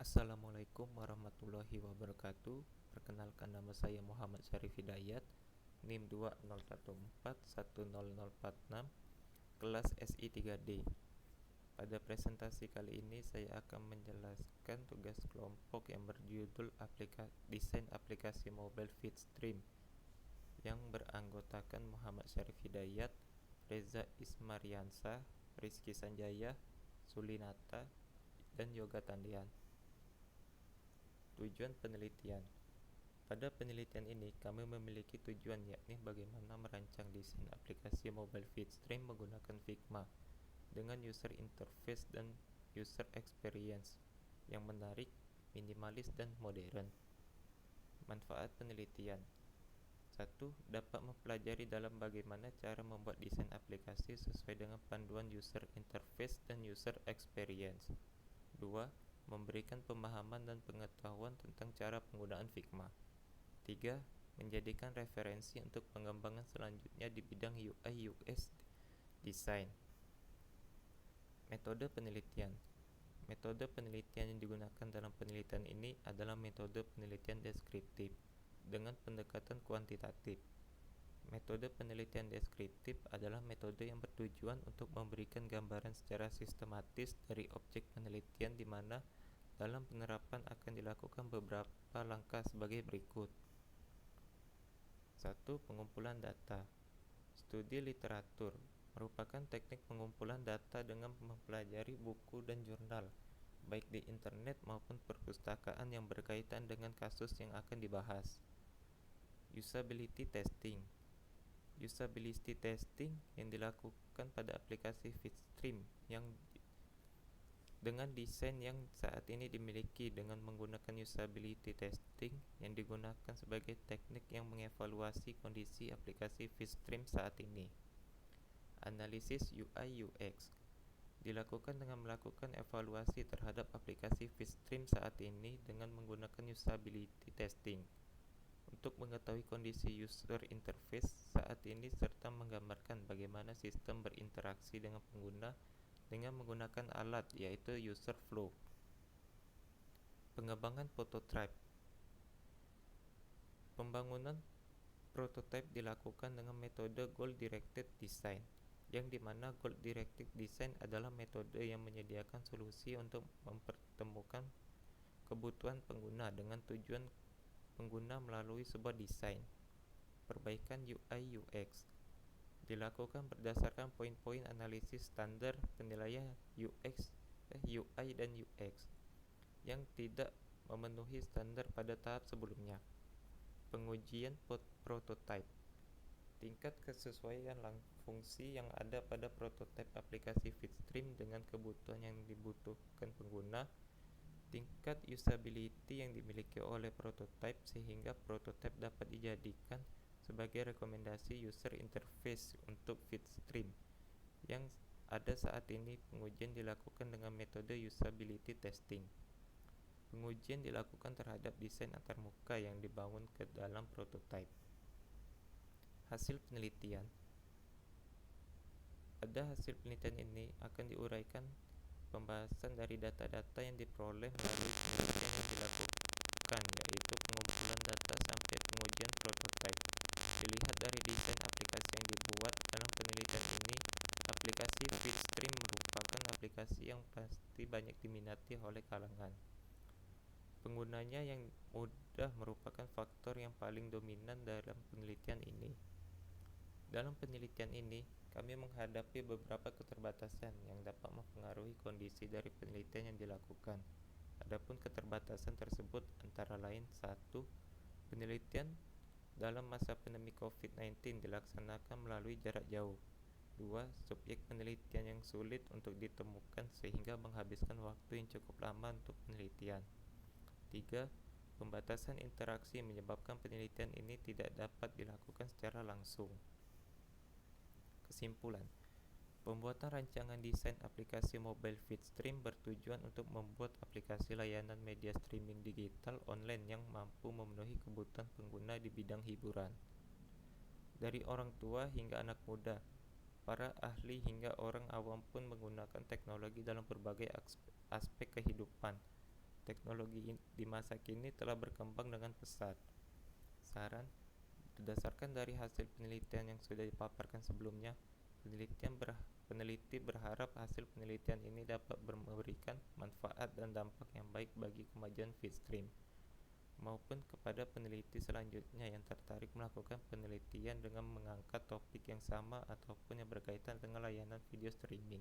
Assalamualaikum warahmatullahi wabarakatuh. Perkenalkan, nama saya Muhammad Syarif Hidayat, NIM 201410046, kelas SI 3D. Pada presentasi kali ini saya akan menjelaskan tugas kelompok yang berjudul Desain Aplikasi Mobile Feedstream yang beranggotakan Muhammad Syarif Hidayat, Reza Ismariansah, Rizky Sanjaya, Sulinata, dan Yoga Tandian. Tujuan penelitian. Pada penelitian ini, kami memiliki tujuan, yakni bagaimana merancang desain aplikasi mobile feedstream menggunakan Figma dengan user interface dan user experience yang menarik, minimalis, dan modern. Manfaat penelitian. 1. Dapat mempelajari dalam bagaimana cara membuat desain aplikasi sesuai dengan panduan user interface dan user experience. 2. Memberikan pemahaman dan pengetahuan tentang cara penggunaan Figma. 3. Menjadikan referensi untuk pengembangan selanjutnya di bidang UI UX design. Metode penelitian. Metode penelitian yang digunakan dalam penelitian ini adalah metode penelitian deskriptif dengan pendekatan kuantitatif. Metode penelitian deskriptif adalah metode yang bertujuan untuk memberikan gambaran secara sistematis dari objek penelitian, di mana dalam penerapan akan dilakukan beberapa langkah sebagai berikut. 1. Pengumpulan data. Studi literatur merupakan teknik pengumpulan data dengan mempelajari buku dan jurnal, baik di internet maupun perpustakaan yang berkaitan dengan kasus yang akan dibahas. Usability testing. Usability testing yang dilakukan pada aplikasi feedstream yang dengan desain yang saat ini dimiliki dengan menggunakan usability testing yang digunakan sebagai teknik yang mengevaluasi kondisi aplikasi feedstream saat ini. Analisis UI UX dilakukan dengan melakukan evaluasi terhadap aplikasi feedstream saat ini dengan menggunakan usability testing untuk mengetahui kondisi user interface saat ini serta menggambarkan bagaimana sistem berinteraksi dengan pengguna dengan menggunakan alat, yaitu user flow. Pengembangan prototype. Pembangunan prototype dilakukan dengan metode goal-directed design, yang dimana goal-directed design adalah metode yang menyediakan solusi untuk mempertemukan kebutuhan pengguna dengan tujuan pengguna melalui sebuah desain. Perbaikan UI UX dilakukan berdasarkan poin-poin analisis standar penilaian UI dan UX yang tidak memenuhi standar pada tahap sebelumnya. Pengujian prototype. Tingkat kesesuaian fungsi yang ada pada prototipe aplikasi feedstream dengan kebutuhan yang dibutuhkan pengguna. Tingkat usability yang dimiliki oleh prototipe sehingga prototipe dapat dijadikan sebagai rekomendasi user interface untuk feedstream yang ada saat ini. Pengujian dilakukan dengan metode usability testing. Pengujian dilakukan terhadap desain antarmuka yang dibangun ke dalam prototipe. Hasil penelitian. Pada hasil penelitian ini akan diuraikan pembahasan dari data-data yang diperoleh melalui penelitian yang dilakukan, yaitu pengumpulan data sampai pengujian prototipe. Dilihat dari desain aplikasi yang dibuat dalam penelitian ini, aplikasi feedstream merupakan aplikasi yang pasti banyak diminati oleh kalangan penggunanya yang mudah merupakan faktor yang paling dominan dalam penelitian ini. Dalam penelitian ini, kami menghadapi beberapa keterbatasan yang dapat mempengaruhi kondisi dari penelitian yang dilakukan. Adapun keterbatasan tersebut antara lain: 1. Penelitian dalam masa pandemi COVID-19 dilaksanakan melalui jarak jauh. 2. Subjek penelitian yang sulit untuk ditemukan sehingga menghabiskan waktu yang cukup lama untuk penelitian. 3. Pembatasan interaksi menyebabkan penelitian ini tidak dapat dilakukan secara langsung. Kesimpulan. Pembuatan rancangan desain aplikasi mobile feedstream bertujuan untuk membuat aplikasi layanan media streaming digital online yang mampu memenuhi kebutuhan pengguna di bidang hiburan. Dari orang tua hingga anak muda, para ahli hingga orang awam pun menggunakan teknologi dalam berbagai aspek kehidupan. Teknologi di masa kini telah berkembang dengan pesat. Saran: berdasarkan dari hasil penelitian yang sudah dipaparkan sebelumnya, peneliti berharap hasil penelitian ini dapat memberikan manfaat dan dampak yang baik bagi kemajuan Bitstream, maupun kepada peneliti selanjutnya yang tertarik melakukan penelitian dengan mengangkat topik yang sama ataupun yang berkaitan dengan layanan video streaming,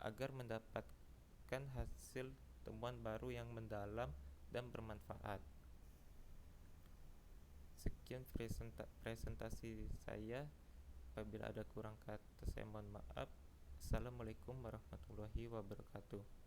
agar mendapatkan hasil temuan baru yang mendalam dan bermanfaat. Sekian presentasi saya. Apabila ada kurang kata, saya mohon maaf. Assalamualaikum warahmatullahi wabarakatuh.